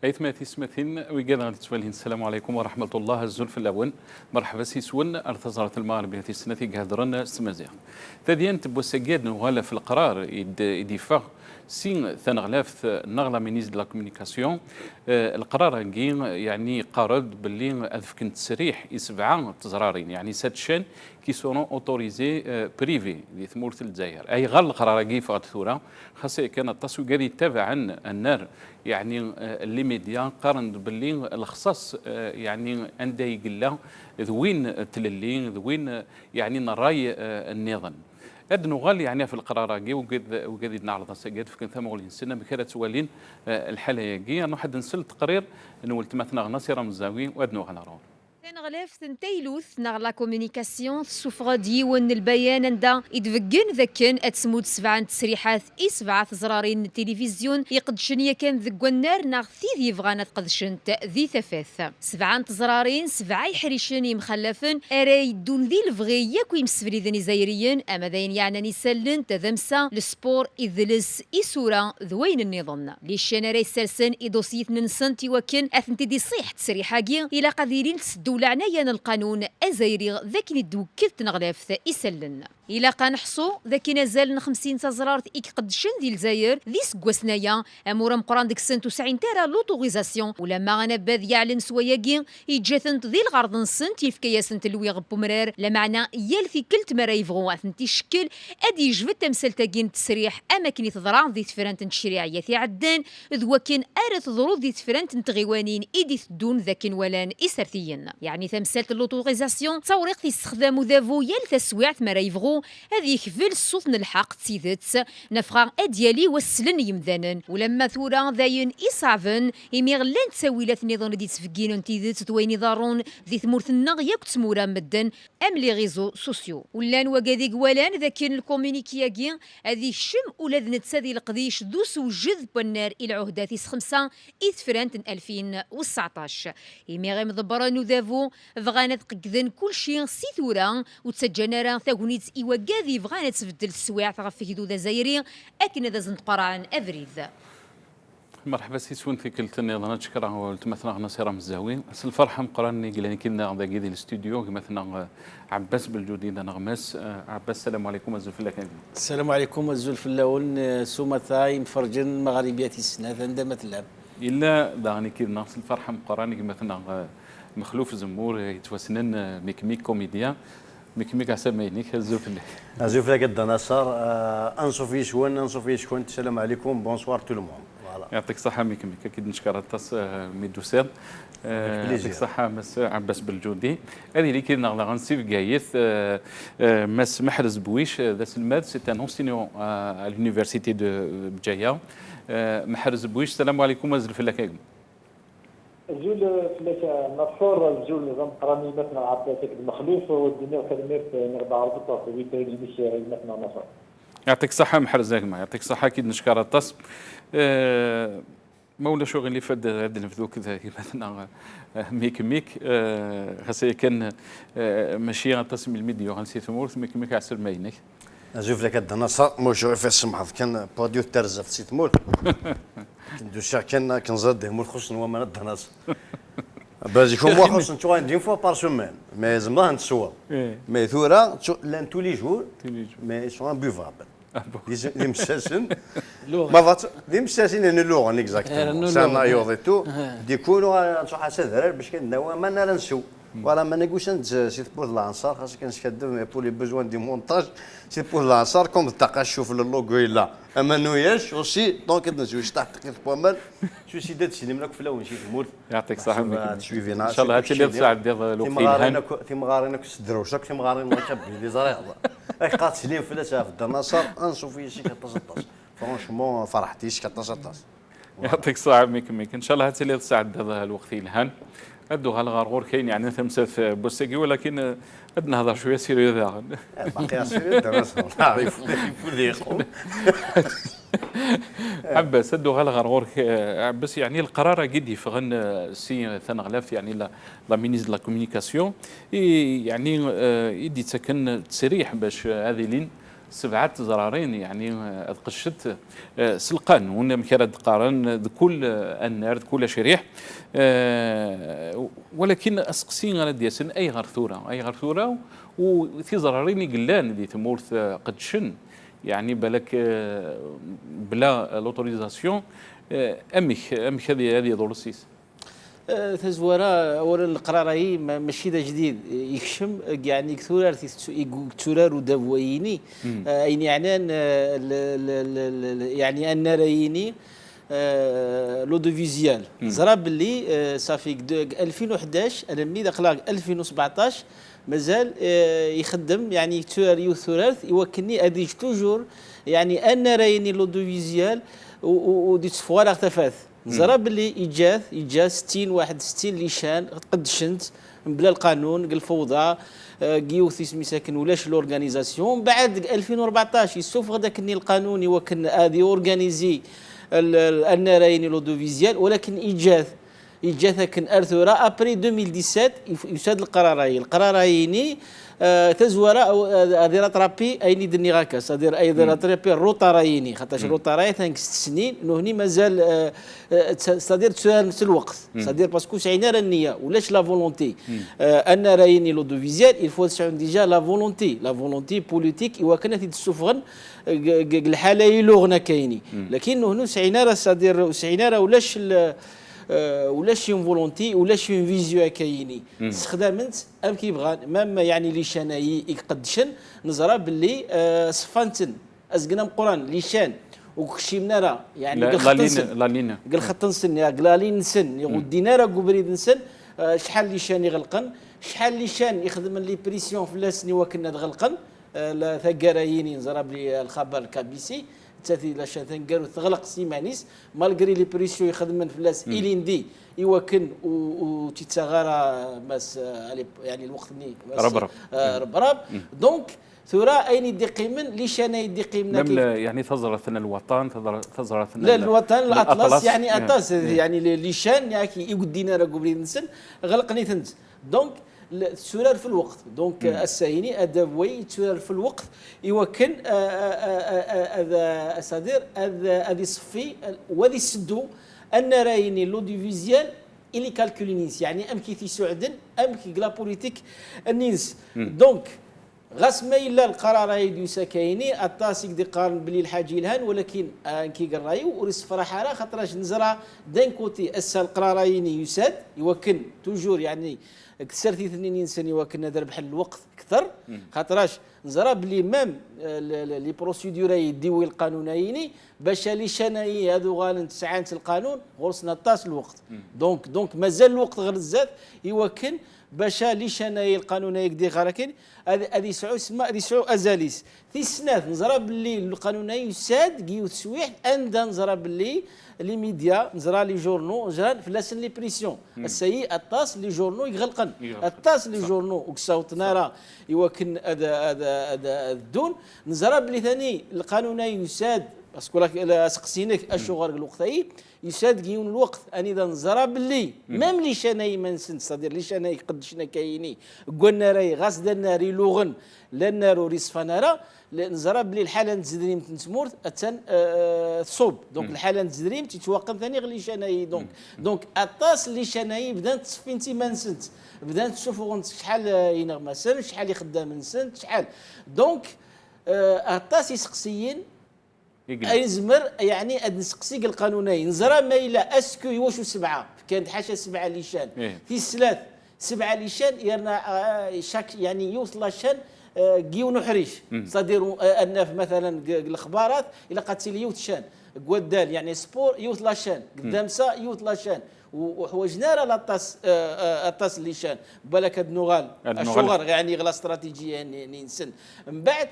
أيثما تسمثين ويقال تسوالين السلام عليكم ورحمة الله الزلف الأول مرحبا سيسون أرتزرة المغرب في السنة قهدرنا سمازيغ تدين تبوسجاد نغالا في القرار يدفع سين ثنغلاف نغلا مينيز لا كومونيكاسيون القرار يعني قارد باللي أذفك تسريح يسبعة تزرارين يعني سات شين كي سورون اوتوريزي بريفي دي ثمورة الجزائر اي غير القرار كي فغت ثورة خاصة كان التسويق اللي يتابع النار يعني اللي ميديا قارن باللي الخصاص يعني عنده يقلا ذوين تللي ذوين يعني نراي النظام أدنو غالي يعني في القرار كي وقد نعرض سجاد في ثم غولين سنة بكرة سوالين الحالة كي أنا حد نسل تقرير إنه التمثنا ناصر مزاوي وأدنو غالا رون نغلاف تنتيلوث نغ لا كومونيكاسيون سوفغا ديون البيان ندا يدفقن ذاكن اتسمود سبعة تسريحات سبعة زرارين التلفزيون يقدشن كان ذق النار ناغ ثيذي فغانا تقدشن ذي ثفاث سبعة زرارين سبعة يحريشن يمخلفن اراي دون ذي الفغي ياكو يمسفريذن زايريين اما ذين يعني نسلن تذمسا السبور اذلس اسورا ذوين النظام ليشان راي سلسن ادوسيت ننسنتي وكن اثنتي دي صيح تسريحاكي الى قادرين تسدو عنايا القانون ازايري ذاك ندوكلت نغلاف يسلن إلا قنحصو ذاك نزال 50 تزرار قدشن ديال الجزائر ذي سكواسنايا امورا مقران ديك 190 تاع لوتوريزاسيون ولما انا باذ يعلن سواياكي يجاثنت ذي الغرض نسن تيفكايا سنت لوي غبو مرار لا معنى يال في كلت مرا يفغو اثنتي شكل ادي جبد تمثال تاكين تسريح اماكن تضرع ذي تفرانت تشريعيه في عدان ذو كان ارث ظروف ذي تفرانت تغيوانين ايدي دون ذاك ولان اسرثيين يعني تمثال اللوتوريزاسيون تصوريق في استخدام ذافو يال تسويعت مرا يفغو هذه يكفل الصوت الحق تسيدت نفغا اديالي والسلن يمذانن ولما ثورا ذاين إصعفن يميغلان تساويلات نظام دي تفكين تيدت تويني ضارون ذي ثمورثنا ياك تسمورا مدن ام لي ريزو سوسيو ولان وكادي قوالان ذاكين الكومينيكياكي هذه الشم ولاد نتسادي القضيش ذو سوجذ بالنار الى عهدات 5 إثفرانت 2019 يميغي مضبرانو ذافو فغانا تقكذن كل شيء سيثورا وتسجنارا ثاغونيت وكادي بغانا تبدل السواع تغفي هدو ذا زايري اكن ذا زنتقران افريذ مرحبا سيسون في كلت النظام شكرا والتمثنا نصير مزاوين أصل الفرحة مقراني قلنا كنا ذا قيدي الاستوديو مثلا عباس بالجودي نغمس عباس السلام عليكم الزلف الله السلام عليكم الزلف الله سومثاي مفرجن مغربيات السنة عندما تلعب إلا دعني كي ناقص الفرحة مقراني مثلا مخلوف زمور يتوسنن ميك كوميديا ميك حسب ما ينيك الزوف الله الزوف الله قد نصر انصو في شكون السلام عليكم بونسوار تو لو موند يعطيك الصحة ميك أكيد نشكر التص ميدوسير يعطيك الصحة مس عباس بالجودي هذه اللي كنا غنسيف جايث مس محرز بويش ذا سلماد سي ان انسينيون على لونيفرسيتي دو بجاية محرز بويش السلام عليكم وزلف الله كايكم الزول فلاش نصور الزول نظام قراني مثلا عباسك المخلوف والدنيا وكلمات نربع ربطة في ويدين مش مثلا نصر يعطيك الصحة محرز ما يعطيك الصحة أكيد نشكر التص مولا شغل اللي فد هذا الفذوك ذا مثلا ميك خاصة كان ماشي غنتصم الميديا غنسي ثمور ميك عسر ما ينك أشوف لك هذا نصر موجود في السمحة كان بوديو ترزف سيت مول كندوشا كان زاد مول خصن وما ند نصر بازيكم مو خصن تو دي فوا بار سومان مي زعما نتصور مي ثورا لان تو لي جور مي سون بوفابل دي مساسن ما فات دي مساسن ان اللغه اكزاكتومون سانا يوضيتو ديكونوا حاسه باش كندوا ما ننسو ولا ما نقولش سي بور لانصار خاصك كنشكدم بور لي بوزوان دي مونتاج سي بور لانصار كوم التقشف للوغو لا اما نوياش اوسي دونك نزوج تحت بومال شو سي دات سينما لك فلاون شي تمور يعطيك الصحة تشوفينا ان شاء الله هاتي اللي تساعد ديال الوقت تيمغارينك الدروشك تيمغارين ما كبي لي زريعه اي قات سليم فلاسه في النصر انسو في شي 14 فرونشمون فرحتيش 14 يعطيك الصحة ميك ان شاء الله هاتي اللي تساعد هذا الوقت الهان ادو غالغرغور كاين يعني ثمسات بوساكي ولكن قد نهضر شويه سيريو ذا باقي سيريو درس نعرف اللي يقوم عباس ادو غالغرغور عباس يعني القرار قد يفغن سي ثنغلاف يعني لا مينيز لا كومونيكاسيون يعني يدي تسكن تسريح باش هذه لين 7 زرارين يعني قشت سلقان ونا مكرد قارن كل النار كل شريح ولكن اسقسين غير دياسن اي غرثوره وفي زرارين قلان دي تمورث قد شن يعني بالك بلا لوتوريزاسيون امك هذه دور السيس تزورا اولا القرار هي ماشي ذا جديد يكشم يعني كثورار ودويني يعني يعني ان رايني لودوفيزيال زراب اللي صافي 2011 انا ملي دخل 2017 مازال يخدم يعني ثلاث يوكلني اديج توجور يعني ان رايني لودوفيزيال ودي تفوار اختفات زراب اللي يجا 61 ليشان قدشنت بلا القانون قال الفوضى كيوثيس مساكن ولاش لورغانيزاسيون بعد 2014 يسوف غداك القانوني وكن ادي اورغانيزي النراين لودوفيزيال ولكن إجاث كن أرثورا أبري 2017 يساد القرارين تزورا أو أدير ترابي أيني دني غاكاس أدير أيضا ترابي روتارايني خاطرش روتاراي ثانك 6 سنين نهني مازال صدير نفس الوقت صدير باسكو سعينا النية ولاش لا فولونتي أن رايني لودوفيزيال الفو سعون ديجا لا فولونتي بوليتيك إوا كانت تسوفغن الحالة يلوغنا كايني لكن هنا سعينا صدير سعينا ولاش يون فولونتي ولاش يون فيزيو كايني استخدامت ام كيبغى مام يعني لي شاناي يقدشن نزرا باللي صفانتن ازقنا القران لي شان وكشيمنا راه يعني قال خطنسن يا قلالين نسن يغدينا راه قبريد نسن شحال لي شان يغلقن شحال لي شان يخدم لي بريسيون فلاسني وكنا تغلقن لا ثقرايين نزرا بلي الخبر كابيسي تاتي لا شان ثنقر وتغلق سيمانيس مالغري لي بريسيو يخدم فلاس إليندي يوكن وتيتساغارا ماس يعني الوقت ني ربرب دونك ثورة أين يدي قيمن ليش أنا يدي قيمن يعني تزرثنا الوطن تزرثنا لا الوطن الأطلس يعني أطلس يعني ليشان يعني يقدينا راه قبل نسن غلقني ثنت دونك السرار في الوقت دونك السايني ادوي السرار في الوقت يوكن هذا صدير هذه صفي وذي سدو ان رايني لوديفيزيال اللي كالكولينيس يعني ام كي سعدن ام كي لا بوليتيك النينس دونك غاس ما الا القرار هيدو ساكايني الطاسيك دي قارن بلي الحاج الهان ولكن كي قرايو وريس فرحه راه خاطرش نزرع دين كوتي اسا القرارين يساد يوكن توجور يعني كسرتي 2 سنه وكنا دار بحال الوقت اكثر خاطرش نزرا بلي مام لي بروسيدور يديوي القانونيين باش لي شناي هذو غالن تسعانت القانون غرسنا طاس الوقت دونك مازال الوقت غير الزاد يوكن باش لي شناي القانونيه يدي غراكين هذه سعو اسمها هذه سعو ازاليس في السنات نزرا باللي القانونيه يساد كيو تسويح عند نزرا باللي لي ميديا نزرا لي جورنو نزرا فلاسن لي بريسيون السيء الطاس لي جورنو يغلقن الطاس لي جورنو وكساوتنا راه يوكن هذا الدون نزرا باللي ثاني القانونيه يساد باسكو سقسينك الشغل الوقتي يساد كيون الوقت اني اذا نزرا باللي ميم لي شناي ما نسن صدير لي شناي قدشنا كايني قلنا راي غاس النار يلوغن لا النار ريسفانارا نزرا باللي الحاله نتزدريم تنتمور اتن صوب دونك الحاله نتزدريم تتوقف ثاني غير لي شناي دونك اطاس لي شناي بدات تصفينتي ما نسنت بدات تشوفوا شحال ينغما سن شحال يخدم نسنت شحال دونك اطاس يسقسيين اي زمر يعني نسقسي القانوني نزرا ما الا اسكو يواشو 7 كانت حاشا 7 ليشان في الثلاث 7 ليشان يرنا شاك يعني يوصل شان كيو نحريش صدير الناف مثلا الاخبارات الى قاتل يوت شان قدال يعني سبور يوت لاشان قدام سا يوت لاشان وحوجنا راه الطاس ليشان بالك النغال الشغر يعني غلا استراتيجيه يعني نسن من بعد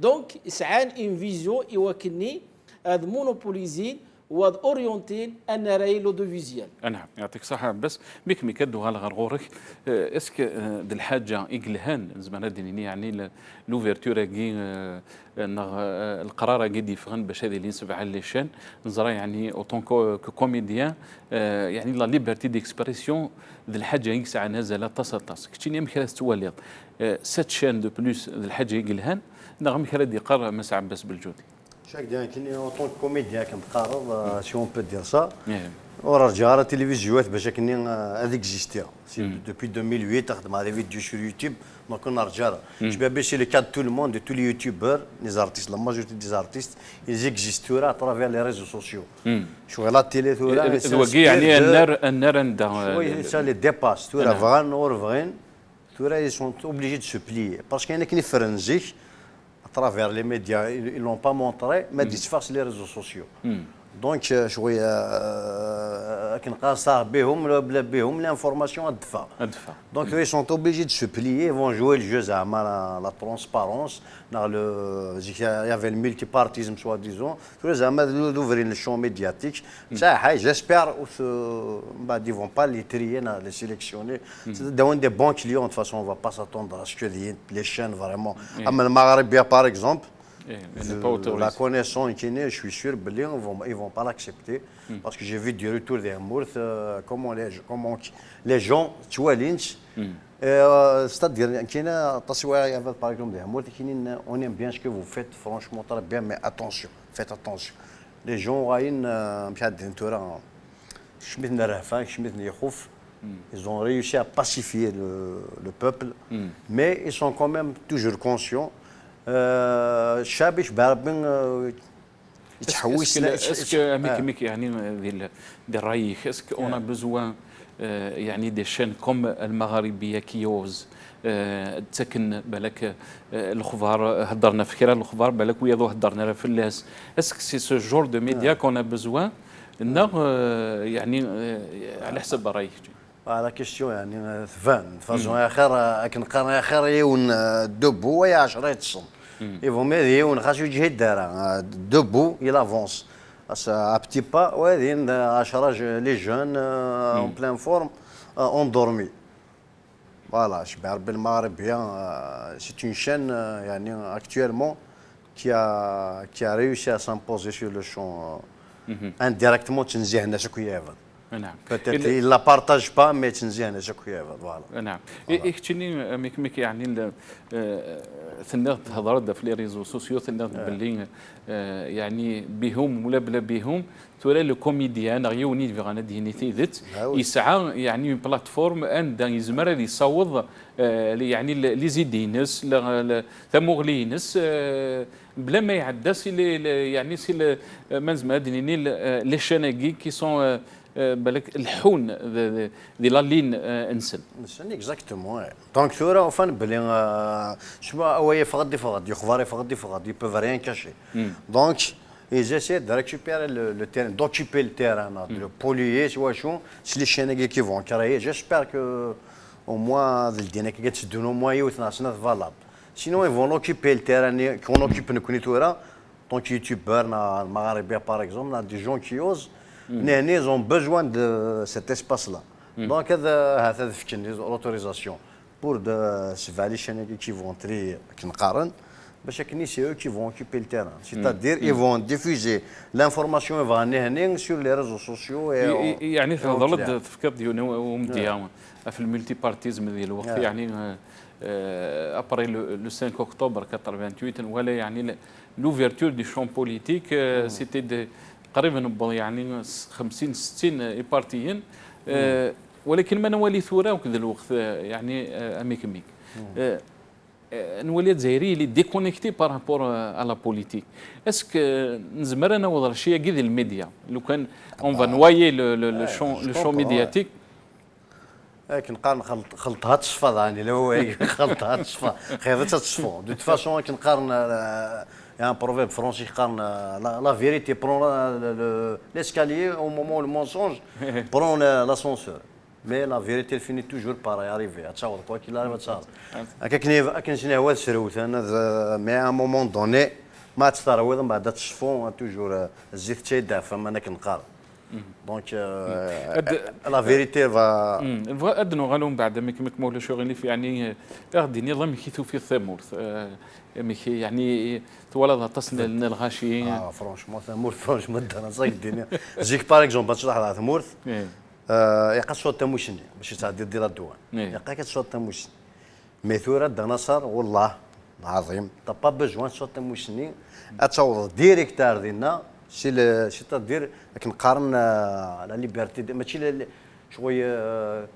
دونك سعان ان فيزيو يوكلني هذا مونوبوليزين واد اورينتين ان راي لودوفيزيال. نعم يعطيك الصحة بس بك مكدو على غرغورك اسك د الحاجة إقلهان زمان ديني يعني لوفيرتورا كي القرار قد يفغن باش هذه اللي نسبع على ليشان نزرا يعني اوتون كوميديان يعني لا ليبرتي ديكسبرسيون د الحاجة يسعى نازلة طاس كتشيني مكراس تواليض 7 شان دو بلوس د الحاجة إقلهان نغم كرا يقرا مس عباس بالجودي. شاك ديال كني اون طونك كوميديان كنتقرر سي اون بو دير سا إيه. ورجع على التلفزيونات باش كني هذيك اكزيستيا سي دوبي 2008 تخدم على فيديو sur يوتيوب دونك كنا رجال جو باش لي كاد تو لو موند دو تو لي يوتيوبر لي زارتيست لا ماجورتي دي زارتيست ils existent à travers les réseaux sociaux شغل لا تيلي ثورا ذوقي يعني النار ندها وي سا لي ديباس ثورا فغان اور فغين ثورا ils sont obligés de se plier parce qu'il y en a qui فرنجيك à travers les médias ils l'ont pas montré mais disfarce les réseaux sociaux دونك شويه كنقاصها بهم ولا بلا بهم لانفورماسيون الدفا دونك ils sont obligés de se plier ils vont jouer le jeu زعما la transparence dans le il y avait le multipartisme soi-disant زعما d'ouvrir le champ médiatique ça j'espère بعد ils vont pas les trier les sélectionner c'est des bons clients de toute façon on va pas s'attendre à ce que les chaînes vraiment اما المغربيه par exemple la connaissance je suis sûr qu'ils vont pas l'accepter parce que j'ai vu du retour des Mourth comment les gens tu vois Lynch c'est-à-dire par exemple des Mourth on aime bien ce que vous faites franchement très bien mais attention faites attention les gens ils ont réussi à pacifier le peuple mais ils sont quand même toujours conscients الشعب يشبع يتحوس اسكو ميك يعني ديال رايك اسكو اون ا بوزوان يعني دي شين كوم المغاربيه كيوز تسكن بالك الخبار هضرنا فكره الخبار بالك وياضو هضرنا في اللاس اسكو سي سو جور دو ميديا كون ا بوزوان يعني على حسب رايك على كيستيون يعني ثفان فازون اخر كنقارن اخر يون دبو ويا 10 تصم يفهم يون خاصو يجهد دار دبو il avance à petit pas وهذين 10 لي جون en pleine forme endormi voilà شبع ربي المغربيه c'est une chaîne يعني actuellement qui a réussi à s'imposer sur le champ indirectement تنزيه الناس كيافا نعم peut-être il la partage pas mais تنزيه الناس كيافا فوالا نعم اكتشني ميك يعني ثنات هضرت في لي ريزو سوسيو ثنات باللي يعني بهم ولا بلا بهم تولى لو كوميديان غيوني في غانا دينيتي ذات يسعى يعني بلاتفورم ان يزمر يصوض يعني لي زيدينس ثموغلينس بلا ما يعدس يعني سي منزما ديني لي شاناكي كي سون بالك الحون دي لا لين انسن اكزاكتومون دونك ثورا فان بلي شنو هو يفقد يخبر يفقد ils peuvent rien cacher donc ils essaient de récupérer le terrain d'occuper le terrain de le polluer si les chaînes qui vont créer j'espère que au moins الدينا كي كتسدونو moins يوث ناسنا valable sinon ils vont occuper le terrain qu'on occupe نكوني ثورا donc youtubeur المغاربيه par exemple des gens qui osent ils ont besoin de cet espace-là. Donc, il y a l'autorisation pour les chaînes qui vont trier, c'est eux qui vont occuper le terrain. C'est-à-dire qu'ils vont diffuser l'information sur les réseaux sociaux. يعني ظلت تفكر ديالنا ومديا في الملتي بارتيزم ديال الوقت يعني ابري لو 5 اكتوبر 88 ولا يعني لوفيرتور دي شون بوليتيك سيتي تقريبا يعني 50 60 بارتيين ولكن ما نولي ثوره وكذا الوقت يعني اميك نولي جزائري اللي ديكونيكتي بارابور على بوليتيك اسك نزمر انا وضر شي كذا الميديا لو كان اون فا نوايي لو شون ميدياتيك كنقارن خلطها تصفى يعني لو خلطها تصفى خيرتها تصفى دو فاسون كنقارن Il y a un proverbe français qui dit la vérité prend l'escalier au moment où le mensonge prend l'ascenseur. Mais la vérité finit toujours par y arriver. Quoi qu'il arrive, ça. Mais à un moment donné, ما تستروض من بعد تصفون توجور الزيت تيدا فما انا كنقار دونك لا فيريتي فا ادنو غالهم بعد ما كمكمول شغلي في يعني غادي نظام كيثو في ثمورث يعني تولد تصل لنا الغاشي فرونشمون ثمورث فرونشمون انا صايك الدنيا جيك باغ اكزومبل تشرح على ثمورث يقا صوت تموشني باش تعدي دير الدوان يقا كتصوت تموشني ميثوره دنصر والله عظيم طبا بجوان صوت موسني اتوض ديريكتار ديالنا سي تدير كنقارن لا ليبرتي ماشي شويه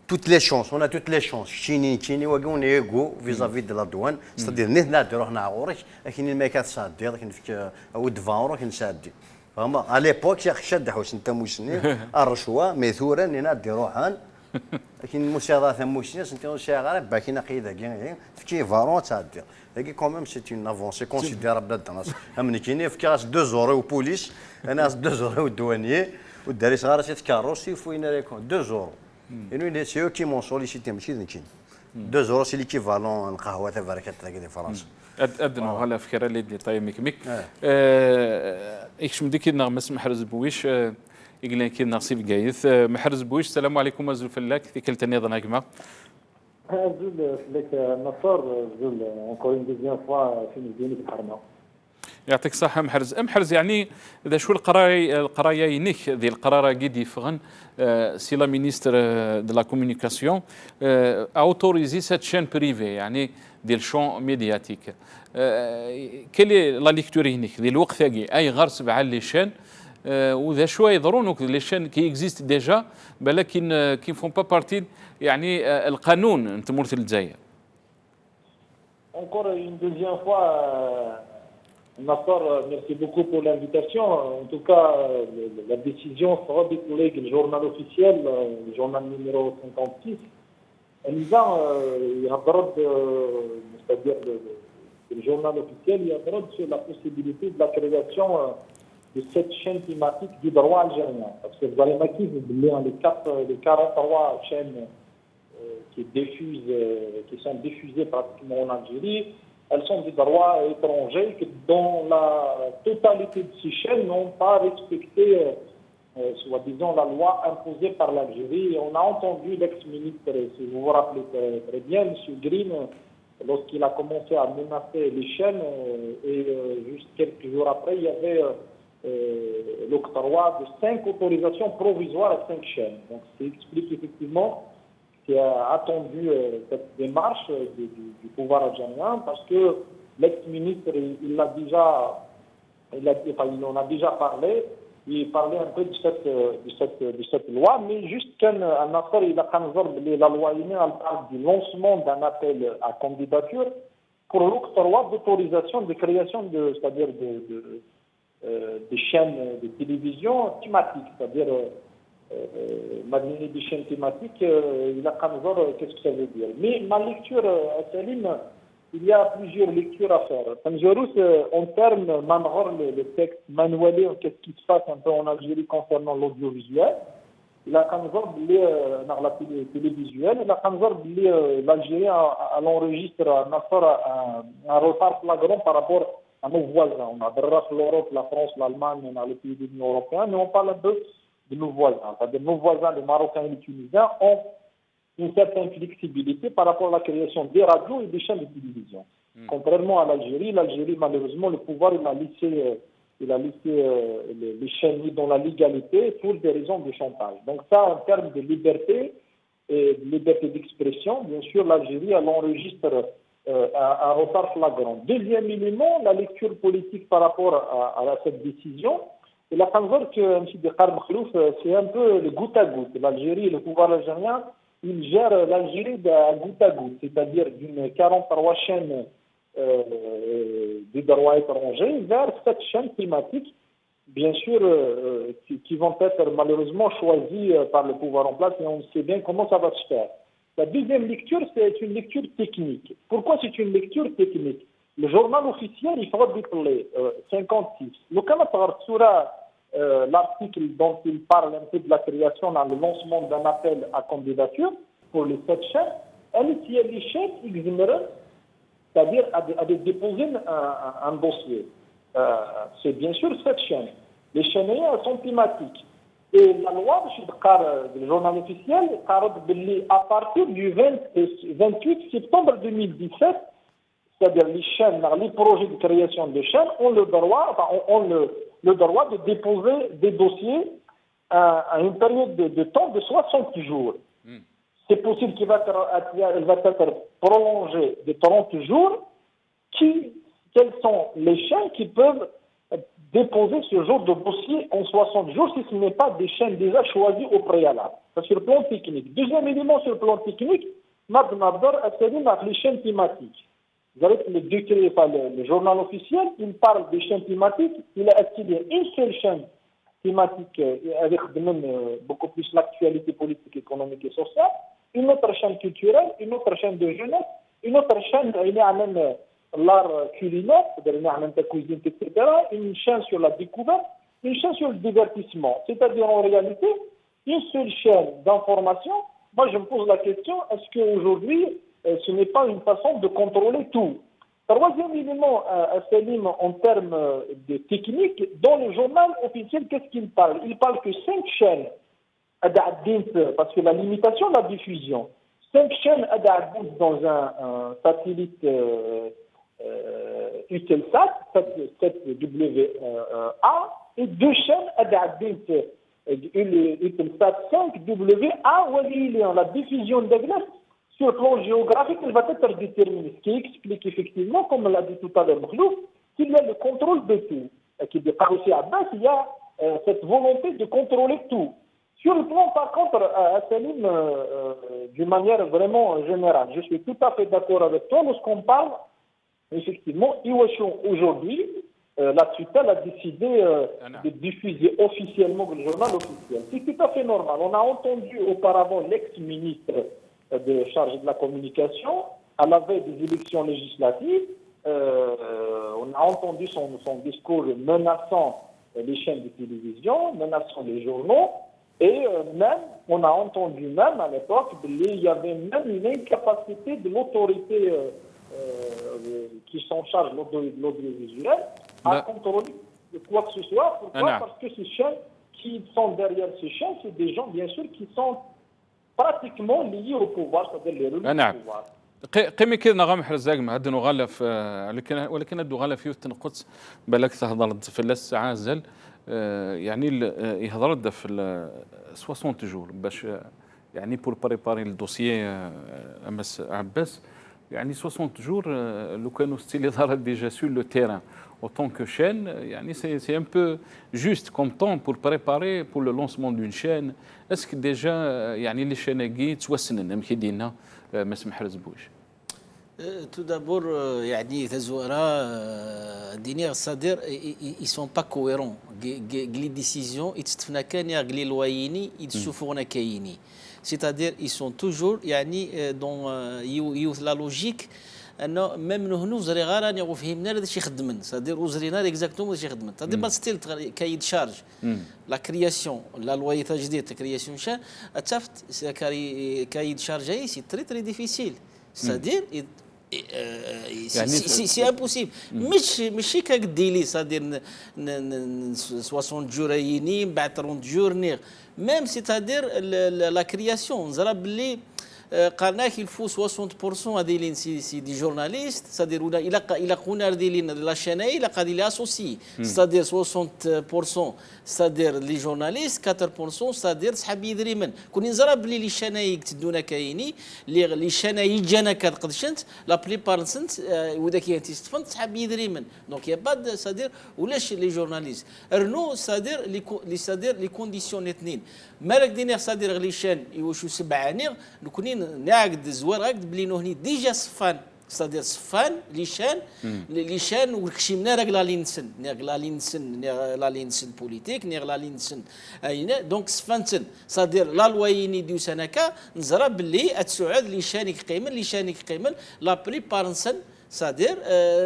توت لي شونس اون توت لي شونس كيني واكون ايغو فيزافي دو لا دوان ستادير نيت نادر روحنا عورك لكن ما كتسادي لكن فيك او دفان روح نسادي فهما على ليبوك يا شاد حوس انت موسني الرشوه ميثورا نادي روحان لكن المساعدات موسني سنتي شاغره باكينا قيده كاين في فارون تادير هكي كوميم سي اون افونسي كونسيديرابل الناس امني كاين في كاس 2 زورو بوليس انا 2 زورو دوانيي والدري صغار سي كاروسي فوين ريكون 2 زورو يعني سي او كي مون سوليسيتي ماشي ذنكين 2 زورو سي ليكيفالون القهوه تاع بركه تاع فرنسا ادنا هلا فكره اللي طاي ميك ايش مديك نغمس محرز بويش يقول لك نصيب جايث محرز بويش السلام عليكم ازول فلاك ذيك نظام هكما زول فلك نصر زول اونكور اون دوزيام فوا في مدينه الحرمه يعطيك الصحة محرز يعني إذا شو القراية ينيك ذي القرارة قد يفغن سي لا مينيستر دو لا كومونيكاسيون اوتوريزي سات شين بريفي يعني ديال الشون ميدياتيك كلي لا ليكتور هنيك ذي الوقت أي غير 7 لي شين وذا شويه يضرون لي شين كي اكزيست ديجا ولكن كي فون با بارتي يعني القانون انت مرت الجزائر Encore une deuxième fois, Nassar, merci beaucoup pour l'invitation. En tout cas, la décision sera découlée du journal officiel, le journal numéro 56. النظام يهضر c'est-à-dire le journal officiel يهضر sur la possibilité de la création de cette chaîne thématique du droit algérien. Parce que vous allez m'acquiser les 43 chaînes qui sont diffusées pratiquement en Algérie, elles sont des droits étrangers dont la totalité de ces chaînes n'ont pas respecté, soi-disant, la loi imposée par l'Algérie. On a entendu l'ex-ministre, si vous vous rappelez très bien, M. Green, lorsqu'il a commencé à menacer les chaînes, et juste quelques jours après, il y avait l'octroi de 5 autorisations provisoires à 5 chaînes. Donc, ça explique effectivement qui a attendu cette démarche du pouvoir algérien parce que l'ex-ministre, il en a déjà parlé, il parlait un peu de cette loi, mais juste qu'un affaire, il a la loi elle parle du lancement d'un appel à candidature pour l'octroi d'autorisation de création c'est-à-dire des chaînes de télévision thématiques, c'est-à-dire des chaînes thématiques, il a qu'est-ce que ça veut dire. Mais ma lecture, Salim, il y a plusieurs lectures à faire. En termes, le texte manuel, qu'est-ce qui se passe un peu en Algérie concernant l'audiovisuel. Il a dans la télévisuelle, il a l'Algérie à l'enregistre un retard flagrant par rapport à nos voisins. On a l'Europe, la France, l'Allemagne, on a les pays de l'Union européenne, mais on parle un peu de nos voisins. C'est-à-dire nos voisins, les Marocains et les Tunisiens, ont une certaine flexibilité par rapport à la création des radios et des chaînes de télévision. Contrairement à l'Algérie, malheureusement, le pouvoir, il a laissé les chaînes dans la légalité pour des raisons de chantage. Donc ça, en termes de liberté et de liberté d'expression, bien sûr, l'Algérie, elle enregistre un retard flagrant. Deuxième élément, la lecture politique par rapport à cette décision. Et la Khanzor que M. Dekar Makhlouf, c'est un peu le goutte à goutte. L'Algérie, le pouvoir algérien, il gère l'Algérie d'un goutte à goutte, c'est-à-dire d'une 43 chaînes des droits étrangers vers 7 chaînes thématiques, bien sûr, qui vont être malheureusement choisies par le pouvoir en place, et on sait bien comment ça va se faire. La deuxième lecture, c'est une lecture technique. Pourquoi c'est une lecture technique? Le journal officiel, il faudra dépeler 56. Le Kamatar Soura, l'article dont il parle un peu de la création, dans le lancement d'un appel à candidature pour les 7 chaînes, elle est les chaînes c'est-à-dire à déposer un dossier. C'est bien sûr 7 chaînes. Les chaînes elles sont thématiques. Et la loi, le journal officiel, à partir du 28 septembre 2017, c'est-à-dire les chaînes, les projets de création de chaînes ont le droit de déposer des dossiers à une période de temps de 60 jours. C'est possible qu'elle va être prolongée de 30 jours quelles sont les chaînes qui peuvent déposer ce genre de dossier en 60 jours si ce n'est pas des chaînes déjà choisies au préalable. Ça, sur le plan technique. Deuxième élément sur le plan technique, les chaînes thématiques. Vous avez le décret, le journal officiel, il parle des chaînes thématiques, il a attiré une seule chaîne thématique avec beaucoup plus l'actualité politique, économique et sociale, une autre chaîne culturelle, une autre chaîne de jeunesse, une autre chaîne, il y a même l'art culinaire, c'est-à-dire la cuisine, etc., une chaîne sur la découverte, une chaîne sur le divertissement. C'est-à-dire en réalité, une seule chaîne d'information. Moi, je me pose la question, est-ce qu'aujourd'hui, ce n'est pas une façon de contrôler tout? Troisième élément, Salim, en termes de technique, dans le journal officiel, qu'est-ce qu'il parle? Il parle que 5 chaînes, parce que la limitation de la diffusion, 5 chaînes dans un satellite Eutelsat, 7WA, et 2 chaînes Eutelsat 5WA, la diffusion de glace. Sur le plan géographique, elle va être déterminée. Ce qui explique effectivement, comme l'a dit tout à l'heure Mkhlouf, qu'il y a le contrôle de tout. Qui dépasse aussi à Abbas, il y a cette volonté de contrôler tout. Sur le plan, par contre, à Salim, d'une manière vraiment générale, je suis tout à fait d'accord avec toi lorsqu'on parle, effectivement, Iwachon aujourd'hui, la tutelle a décidé de diffuser officiellement le journal officiel. C'est tout à fait normal. On a entendu auparavant l'ex-ministre de chargé de la communication, à la veille des élections législatives, on a entendu son discours menaçant les chaînes de télévision, menaçant les journaux, et même, on a entendu même à l'époque qu'il y avait même une incapacité de l'autorité qui s'en charge de l'audiovisuel à contrôler quoi que ce soit. Pourquoi? Parce que ces chaînes qui sont derrière ces chaînes, c'est des gens, bien sûr, qui sont pratiquement liés au pouvoir, c'est-à-dire les relais du pouvoir. قيمة كذا نغام حرزاق ما هدنا غالف ولكن هدو غالف يوتن القدس بالك تهضرت في اللس عازل يعني يهضرت في 60 جور باش يعني بور بريباري الدوسيي امس عباس يعني 60 جور لو كانوا ستيل يظهر ديجا سور لو تيران autant que chaîne, c'est un peu juste comme temps pour préparer pour le lancement d'une chaîne. Est-ce que déjà les chaînes qui توسنن مكيدينا ما سمح رزبوش؟ Tout d'abord, c'est-à-dire ils sont pas cohérents. Les décisions, ils se font qu'un les loyers, ils se font qu'un. C'est-à-dire ils sont toujours dans la logique. انه ميم هنا وزري غير راني وفهمنا هذا الشيء خدمنا سادير وزرينا اكزاكتومون هذا الشيء خدمنا تادي با ستيل كايد شارج لا كرياسيون لا لويتا جديد كرياسيون شان اتفت كايد شارج اي سي تري تري ديفيسيل سادير سي امبوسيبل ماشي كديلي سادير 60 جور يني من بعد 30 جور نيغ ميم سيتادير لا كرياسيون نزرب بلي قالنا qu'il faut 60% ديالين سي دي جورناليست c'est-à-dire الى قونا ديالين لا شانه الى قادي لي اسوسي c'est-à-dire 60% c'est-à-dire لي جورناليست 4% c'est-à-dire صحاب يدري من كوني نزرب بلي لي شانه يكتدونا كايني لي شانه يجانا كدقدشنت لا بليبار سنت ودا كيتستفند صحاب يدري من دونك يا با c'est-à-dire ولاش لي جورناليست رنو c'est-à-dire لي كونديسيون اثنين مالك دينير c'est-à-dire لي شان يوشو 7 نيغ نكونين نعقد زوار عقد بلي هني ديجا صفان c'est-à-dire صفان لي شان وكشيمنا رجلا لينسن نغلا لينسن بوليتيك نغلا لينسن اين دونك صفانتن c'est-à-dire لا لويني ديو سنكا نزرا بلي اتسعود لي شانك قيمن لا بريبار نسن c'est-à-dire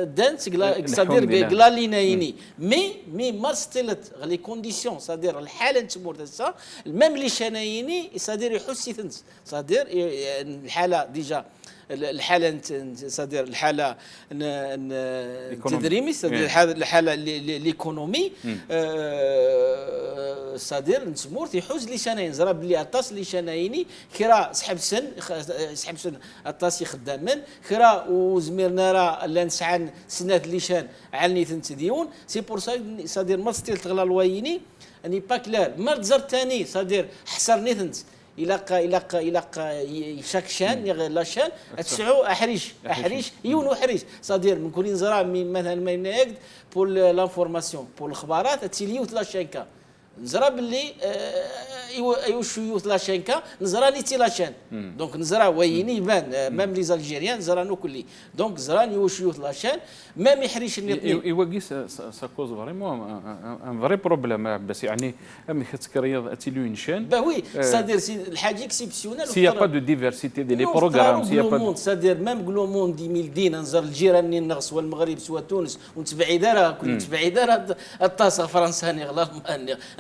دانت c'est-à-dire غلالينايني مي مارستلت les conditions c'est-à-dire الحاله نتمور تاع ميم لي شانايني c'est-à-dire يحسي ثنت c'est-à-dire الحاله ديجا الحاله c'est-à-dire الحاله التدريمي c'est-à-dire الحاله ليكونومي c'est-à-dire نتمور تيحوز لي شاناين زرا بلي اطاس لي شانايني كرا سحب سن اطاس خدامن كرا وزميرنا راه لا نسعن سنات لي شان علني تنتديون سي بور سا c'est-à-dire ما ستيل تغلا الوايني اني با كلار ما تزر ثاني c'est-à-dire حصرني ثنت الى شاك شان لا شان تسعو احريش يونو حريش صدير من كل نزرع مثلا ما ينقد بور لانفورماسيون بور الاخبارات تيليوت لا شانكا نزرا باللي يوشيوت لا شانكا نزرا نيتي لا شان دونك نزرا ويني يبان ميم لي زالجيريان نزرا نو كلي دونك نزرا يوشيوت لا شان ميم يحريش ايوا سا كوز فريمون ان فري بروبليم بس يعني امي كتكريض تيليو ان شان با وي سادير الحاجه اكسيبسيونيل سي با دو ديفيرسيتي دي لي بروغرام سي با سادير ميم كلومون دي ميل دين نزر الجيران النغص والمغرب سوا تونس ونتبعي دارها كل تبعي دارها الطاسه فرنسا نغلا